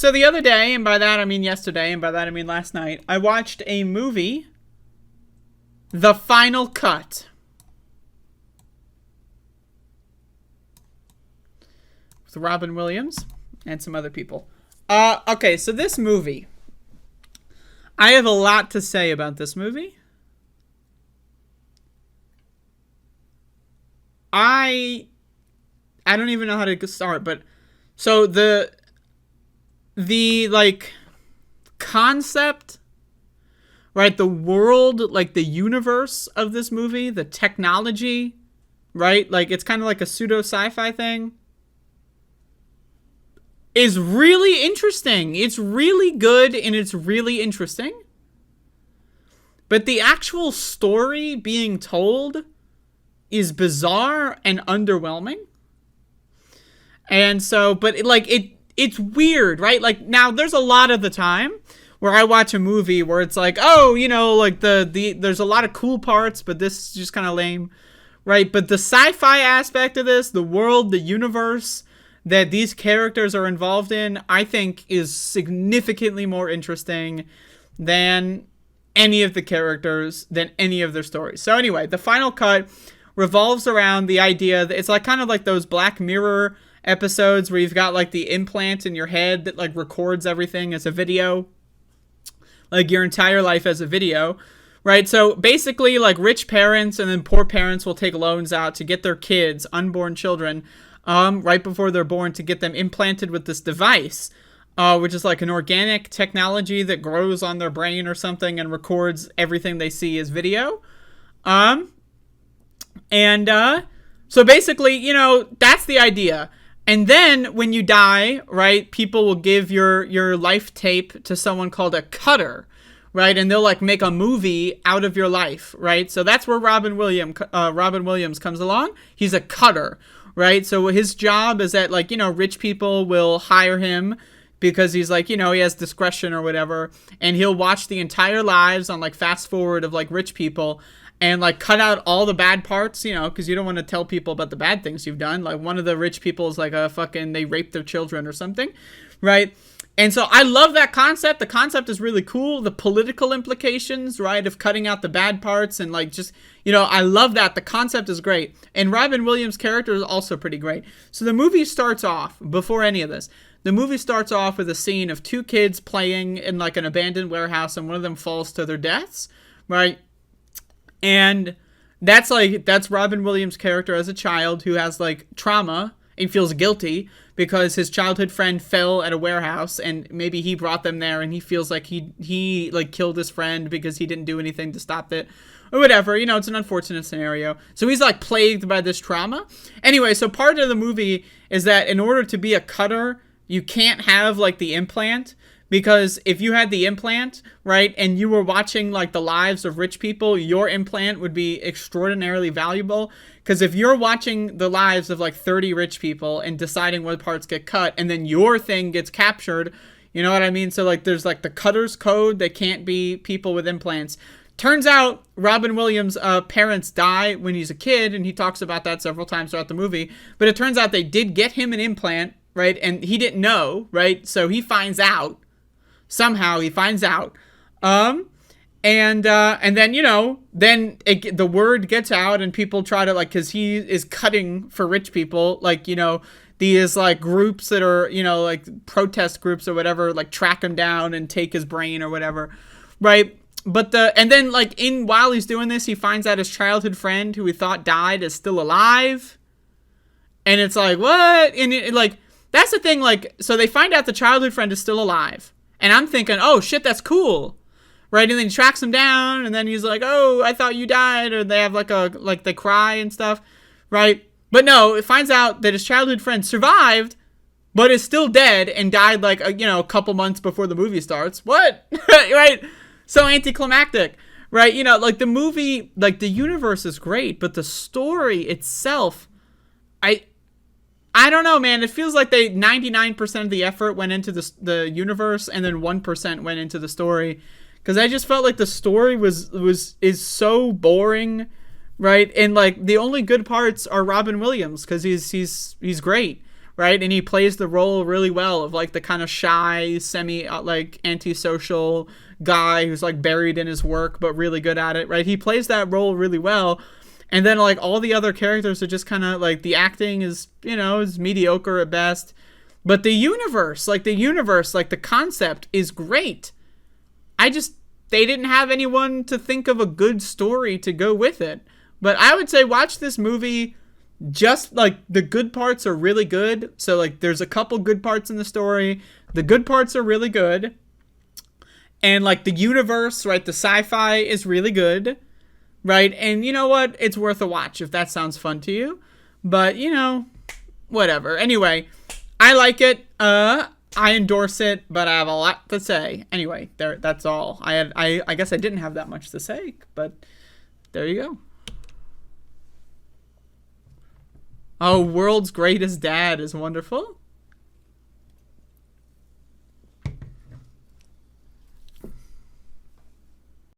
So the other day, and by that I mean yesterday, and by that I mean last night, I watched a movie, The Final Cut, with Robin Williams and some other people. Okay, so this movie, I have a lot to say about this movie. I don't even know how to start, but so the like concept, right? The world, like the universe of this movie, the technology, right? Like it's kind of like a pseudo sci-fi thing, is really interesting. It's really good and it's really interesting. But the actual story being told is bizarre and underwhelming. And so, but it's weird, right? Like now there's a lot of the time where I watch a movie where it's like, oh, you know, like the there's a lot of cool parts, but this is just kind of lame, right? But the sci-fi aspect of this, the world, the universe that these characters are involved in, I think is significantly more interesting than any of the characters, than any of their stories. So anyway, The Final Cut revolves around the idea that it's like kind of like those Black Mirror episodes where you've got like the implant in your head that like records everything as a video, like your entire life as a video, right? So basically like rich parents and then poor parents will take loans out to get their kids, unborn children, right before they're born, to get them implanted with this device, which is like an organic technology that grows on their brain or something and records everything they see as video. So basically, you know, that's the idea. And then when you die, right, people will give your life tape to someone called a cutter, right? And they'll like make a movie out of your life, right? So that's where Robin Williams comes along. He's a cutter, right? So his job is that, like, you know, rich people will hire him because he's like, you know, he has discretion or whatever, and he'll watch the entire lives on like fast forward of like rich people and like cut out all the bad parts, you know, because you don't want to tell people about the bad things you've done. Like one of the rich people is like they raped their children or something, right? And so I love that concept. The concept is really cool. The political implications, right, of cutting out the bad parts and like just, you know, I love that. The concept is great. And Robin Williams' character is also pretty great. So the movie starts off, before any of this, the movie starts off with a scene of two kids playing in like an abandoned warehouse, and one of them falls to their deaths, right? And that's Robin Williams' character as a child who has like trauma and feels guilty because his childhood friend fell at a warehouse and maybe he brought them there, and he feels like he like killed his friend because he didn't do anything to stop it or whatever. You know, it's an unfortunate scenario. So he's like plagued by this trauma. Anyway, so part of the movie is that in order to be a cutter, you can't have like the implant, because if you had the implant, right, and you were watching like the lives of rich people, your implant would be extraordinarily valuable. Because if you're watching the lives of like 30 rich people and deciding what parts get cut, and then your thing gets captured, you know what I mean? So like there's like the cutter's code that can't be people with implants. Turns out Robin Williams' parents die when he's a kid, and he talks about that several times throughout the movie. But it turns out they did get him an implant, right? And he didn't know, right? So he finds out. Somehow he finds out. And then, you know, then the word gets out and people try to, like, because he is cutting for rich people, like, you know, these, like, groups that are, you know, like, protest groups or whatever, like, track him down and take his brain or whatever, right? But and then, like, while he's doing this, he finds out his childhood friend, who he thought died, is still alive. And it's like, what? And, like, that's the thing, like, so they find out the childhood friend is still alive. And I'm thinking, oh, shit, that's cool. Right? And then he tracks him down, and then he's like, oh, I thought you died. Or they have like they cry and stuff. Right? But no, it finds out that his childhood friend survived, but is still dead and died like, you know, a couple months before the movie starts. What? Right? So anticlimactic. Right? You know, like the movie, like the universe is great, but the story itself, I don't know, man. It feels like 99% of the effort went into the universe, and then 1% went into the story. Because I just felt like the story is so boring, right? And like the only good parts are Robin Williams, because he's great, right? And he plays the role really well of like the kind of shy, semi like antisocial guy who's like buried in his work but really good at it, right? He plays that role really well. And then like all the other characters are just kind of like the acting is, is mediocre at best. But the universe, like the concept is great. They didn't have anyone to think of a good story to go with it. But I would say watch this movie. Just like the good parts are really good. So like there's a couple good parts in the story. The good parts are really good. And like the universe, right? The sci-fi is really good, right? And you know what? It's worth a watch if that sounds fun to you. But whatever. Anyway, I like it. I endorse it, but I have a lot to say. Anyway, that's all. I guess I didn't have that much to say, but there you go. Oh, World's Greatest Dad is wonderful.